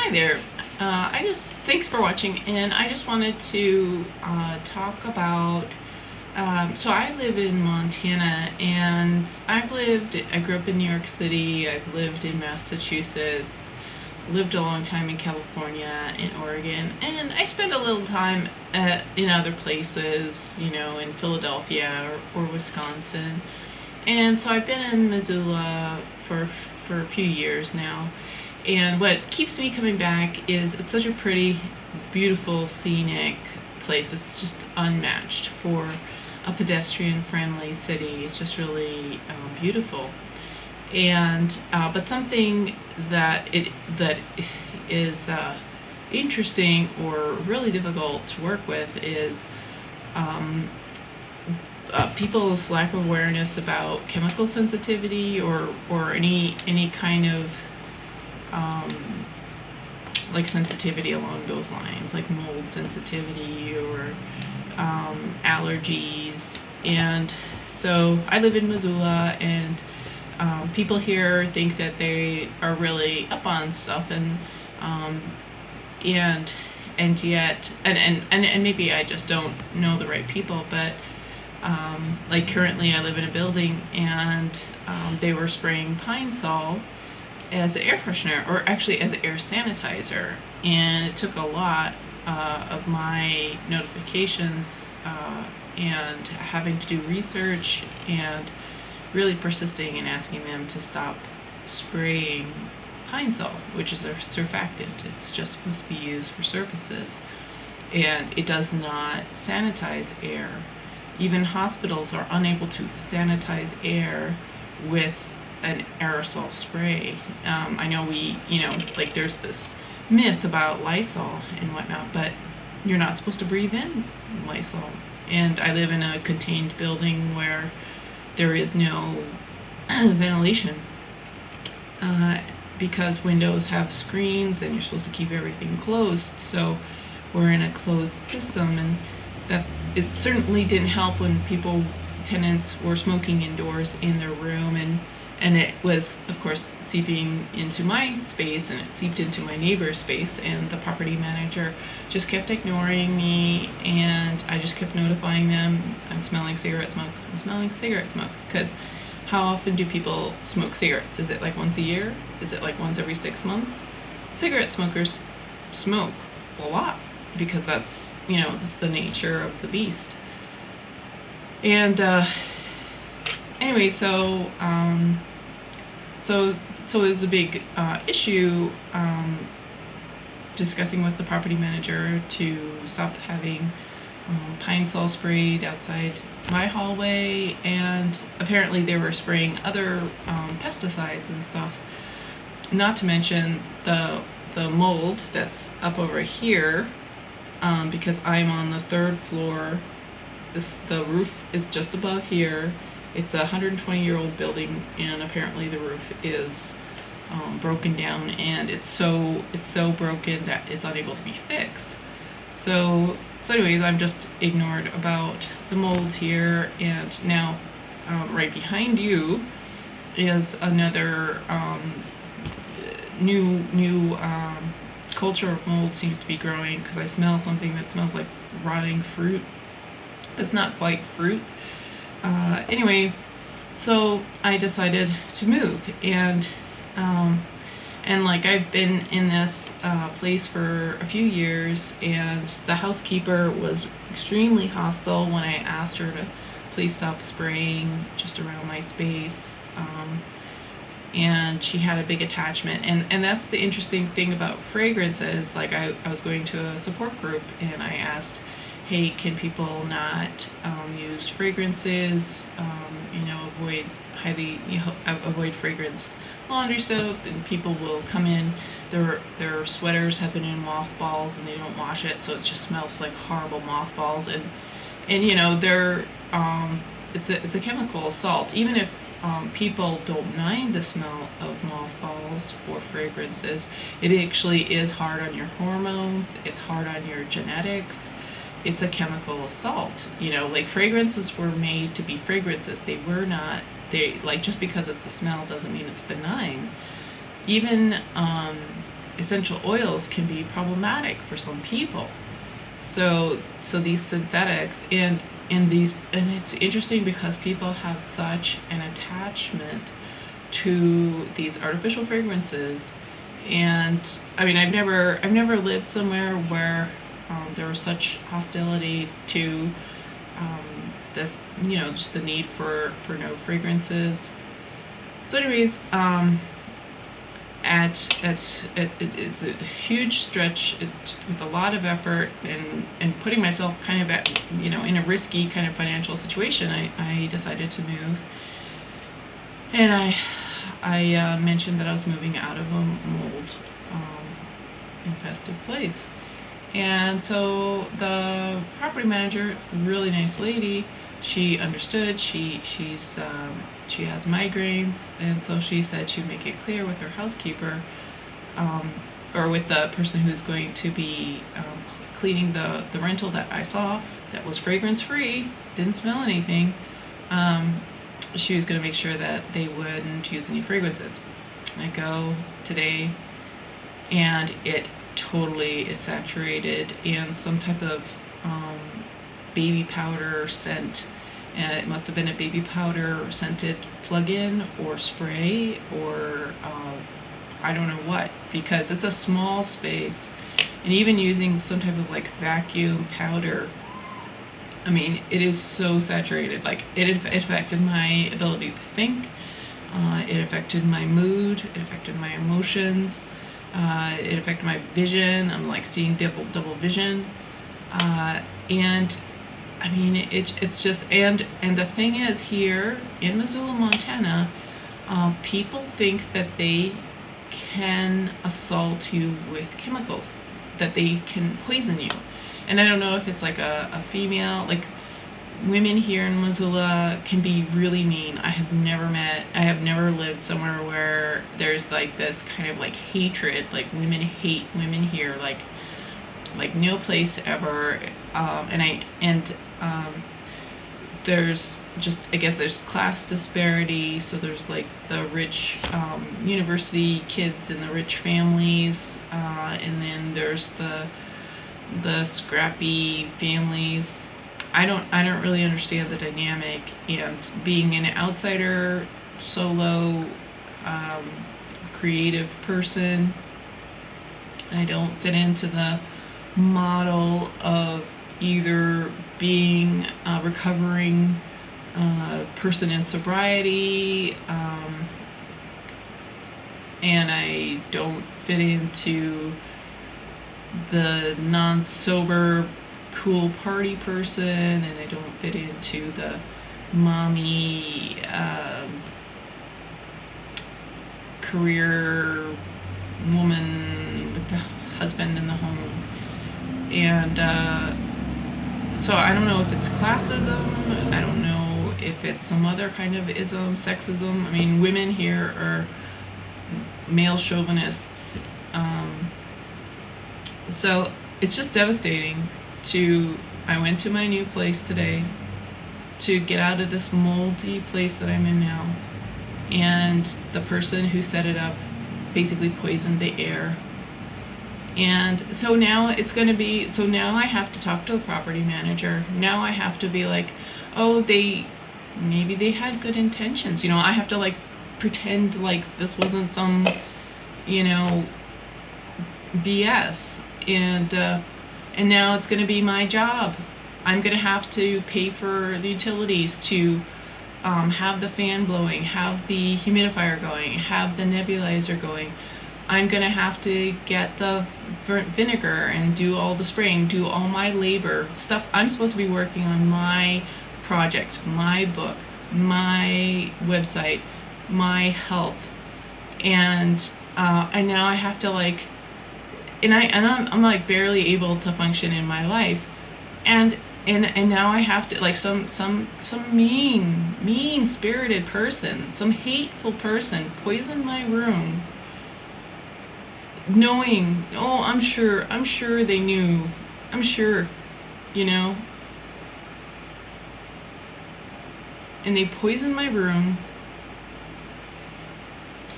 Hi there. Thanks for watching, and I just wanted to talk about. So I live in Montana, and I grew up in New York City. I've lived in Massachusetts, lived a long time in California, in Oregon, and I spent a little time in other places, in Philadelphia or Wisconsin. And so I've been in Missoula for a few years now. And what keeps me coming back is it's such a pretty, beautiful, scenic place. It's just unmatched for a pedestrian-friendly city. It's just really beautiful. And but something that is interesting or really difficult to work with is people's lack of awareness about chemical sensitivity or any kind of like sensitivity along those lines, like mold sensitivity or allergies. And so I live in Missoula, and people here think that they are really up on stuff, and yet maybe I just don't know the right people, but like currently I live in a building, and they were spraying Pine Sol as an air freshener, or actually as an air sanitizer, and it took a lot of my notifications and having to do research and really persisting and asking them to stop spraying Pine Sol, which is a surfactant. It's just supposed to be used for surfaces, and it does not sanitize air. Even hospitals are unable to sanitize air with an aerosol spray. I know like there's this myth about Lysol and whatnot, but you're not supposed to breathe in Lysol. And I live in a contained building where there is no ventilation because windows have screens and you're supposed to keep everything closed. So we're in a closed system, and that it certainly didn't help when tenants were smoking indoors in their room, and it was, of course, seeping into my space, and it seeped into my neighbor's space, and the property manager just kept ignoring me, and I just kept notifying them, I'm smelling cigarette smoke, I'm smelling cigarette smoke, because how often do people smoke cigarettes? Is it like once a year? Is it like once every 6 months? Cigarette smokers smoke a lot, because that's the nature of the beast. And anyway, so it was a big issue discussing with the property manager to stop having Pine Sol sprayed outside my hallway, and apparently they were spraying other pesticides and stuff. Not to mention the mold that's up over here, because I'm on the 3rd floor. The roof is just above here. It's a 120-year-old building, and apparently the roof is broken down, and it's so broken that it's unable to be fixed. So anyways, I'm just ignored about the mold here, and now right behind you is another new culture of mold seems to be growing, because I smell something that smells like rotting fruit. It's not quite fruit. Anyway, so I decided to move, and like I've been in this place for a few years, and the housekeeper was extremely hostile when I asked her to please stop spraying just around my space, and she had a big attachment, and that's the interesting thing about fragrances. Like I was going to a support group, and I asked, hey, can people not use fragrances, avoid fragranced laundry soap, and people will come in, their sweaters have been in mothballs and they don't wash it, so it just smells like horrible mothballs, and they're it's a chemical assault. Even if people don't mind the smell of mothballs or fragrances, it actually is hard on your hormones, it's hard on your genetics. It's a chemical assault. Like fragrances were made to be fragrances. They were not, just because it's a smell doesn't mean it's benign. Even essential oils can be problematic for some people. So these synthetics and it's interesting because people have such an attachment to these artificial fragrances. And I mean, I've never lived somewhere where there was such hostility to this, just the need for no fragrances. So anyways, it's a huge stretch. It's with a lot of effort and putting myself kind of at, in a risky kind of financial situation. I decided to move, and I mentioned that I was moving out of a mold infested place. And so the property manager, really nice lady, she understood. She has migraines, and so she said she'd make it clear with her housekeeper, or with the person who's going to be cleaning the rental that I saw that was fragrance free, didn't smell anything. She was going to make sure that they wouldn't use any fragrances. I go today, and it totally is saturated in some type of baby powder scent. And it must have been a baby powder scented plug-in or spray, or I don't know what, because it's a small space. And even using some type of like vacuum powder, I mean, it is so saturated. Like, it affected my ability to think. It affected my mood. It affected my emotions. It affected my vision. I'm like seeing double vision. And I mean, it's just, and the thing is, here in Missoula, Montana, people think that they can assault you with chemicals, that they can poison you. And I don't know if it's like a female, like, women here in Missoula can be really mean. I have never lived somewhere where there's like this kind of like hatred, like women hate women here, like no place ever. There's just, I guess there's class disparity. So there's like the rich university kids and the rich families, and then there's the scrappy families. I don't really understand the dynamic, and being an outsider, solo, creative person, I don't fit into the model of either being a recovering person in sobriety, and I don't fit into the non-sober cool party person, and I don't fit into the mommy career woman with the husband in the home. And so I don't know if it's classism, I don't know if it's some other kind of ism, sexism. I mean, women here are male chauvinists. So it's just devastating. I went to my new place today to get out of this moldy place that I'm in now, and the person who set it up basically poisoned the air. And so now it's going to be, so now I have to talk to the property manager. Now I have to be like, oh, maybe they had good intentions. I have to like pretend like this wasn't some, BS. And now it's going to be my job. I'm going to have to pay for the utilities to have the fan blowing, have the humidifier going, have the nebulizer going. I'm going to have to get the vinegar and do all the spraying, do all my labor stuff. I'm supposed to be working on my project, my book, my website, my health. And now I have to like, I'm like barely able to function in my life, and now I have to, like, some mean spirited person, some hateful person poisoned my room, knowing, oh, I'm sure they knew, I'm sure, and they poisoned my room.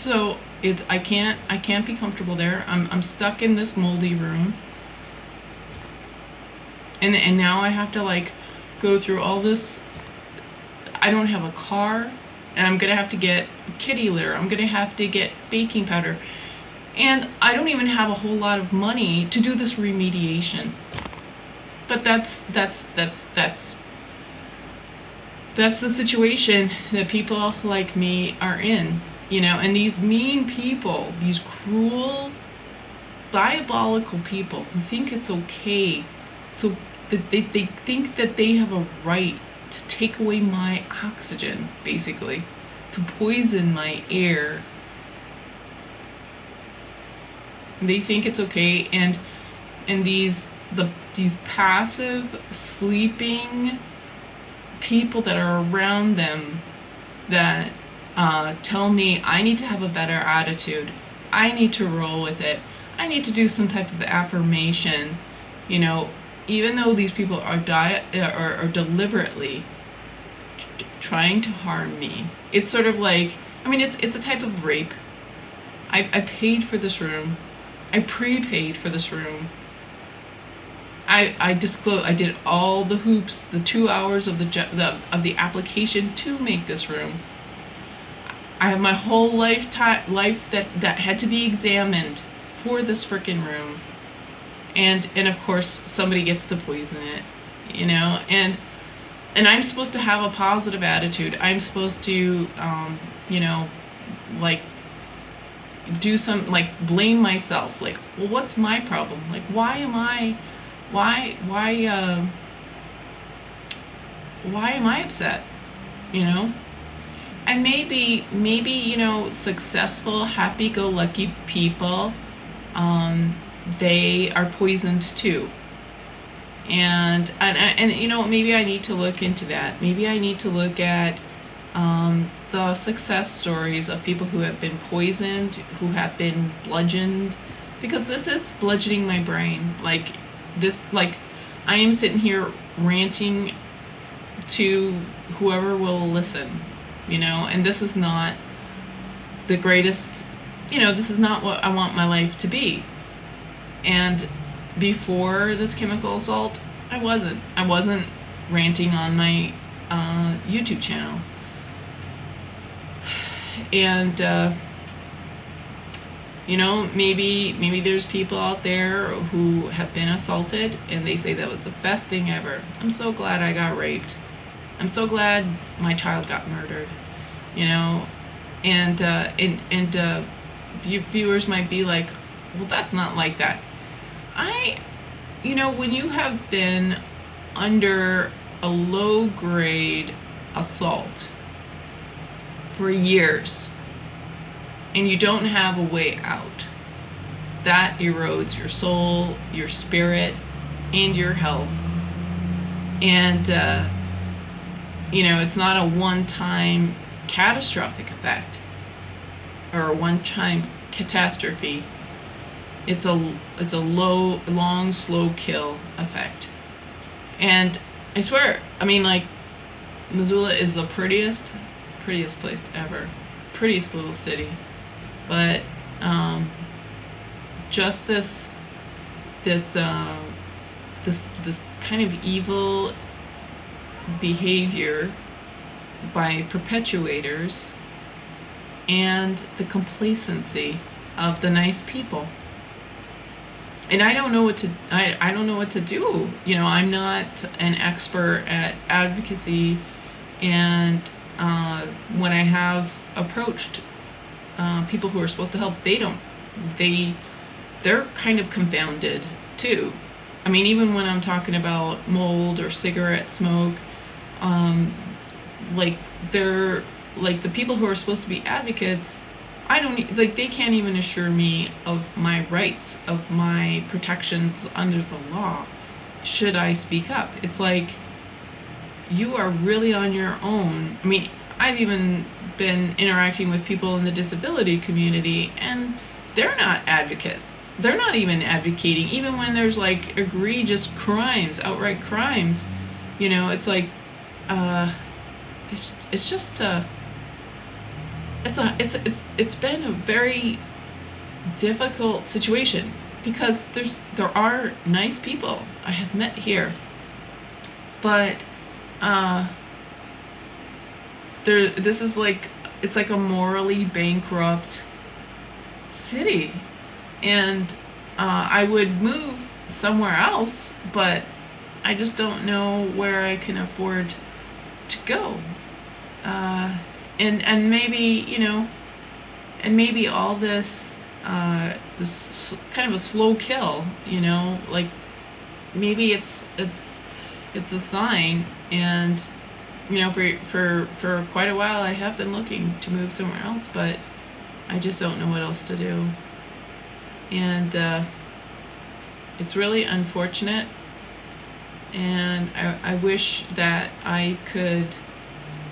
So I can't be comfortable there. I'm stuck in this moldy room. And now I have to like go through all this. I don't have a car, and I'm gonna have to get kitty litter. I'm gonna have to get baking powder, and I don't even have a whole lot of money to do this remediation. But that's the situation that people like me are in, and these mean people, these cruel, diabolical people who think it's okay, so that they think that they have a right to take away my oxygen, basically, to poison my air. They think it's okay, and these passive sleeping people that are around them that tell me I need to have a better attitude, I need to roll with it, I need to do some type of affirmation, even though these people are deliberately trying to harm me. It's sort of like, it's a type of rape. I paid for this room. I prepaid for this room. I did all the hoops, the 2 hours of the application to make this room. I have my whole life that had to be examined for this frickin' room, and of course somebody gets to poison it, and I'm supposed to have a positive attitude. I'm supposed to like do some, like, blame myself, like, well, what's my problem? Like, why am I upset? And maybe successful, happy-go-lucky people, they are poisoned too. And maybe I need to look into that. Maybe I need to look at the success stories of people who have been poisoned, who have been bludgeoned, because this is bludgeoning my brain. Like I am sitting here ranting to whoever will listen, and this is not the greatest, this is not what I want my life to be. And before this chemical assault, I wasn't ranting on my YouTube channel. And maybe there's people out there who have been assaulted and they say that was the best thing ever. I'm so glad I got raped. I'm so glad my child got murdered. And viewers might be like, well, that's not like that. When you have been under a low grade assault for years and you don't have a way out, that erodes your soul, your spirit, and your health. And it's not a one-time catastrophic effect or a one-time catastrophe. It's a long, slow kill effect. And I swear, Missoula is the prettiest place ever, prettiest little city. But just this kind of evil behavior by perpetuators and the complacency of the nice people. And I don't know what to do. I'm not an expert at advocacy, and when I have approached people who are supposed to help, they're kind of confounded too. Even when I'm talking about mold or cigarette smoke, they're like the people who are supposed to be advocates. They can't even assure me of my rights, of my protections under the law, should I speak up. It's like, you are really on your own. I've even been interacting with people in the disability community, and they're not advocates. They're not even advocating, even when there's like egregious crimes, outright crimes. It's like, it's just it's been a very difficult situation because there are nice people I have met here, but this is like, it's like a morally bankrupt city, and I would move somewhere else, but I just don't know where I can afford to go. And maybe, and maybe all this kind of a slow kill, like maybe it's a sign. And for quite a while I have been looking to move somewhere else, but I just don't know what else to do. And it's really unfortunate, and I wish that I could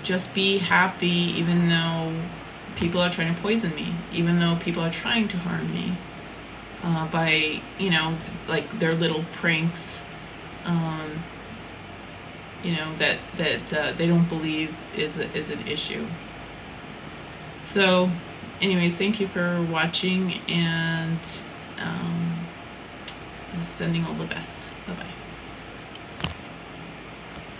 just be happy, even though people are trying to poison me, even though people are trying to harm me by, like their little pranks, that they don't believe is an issue. So anyways, thank you for watching, and sending all the best. Bye bye.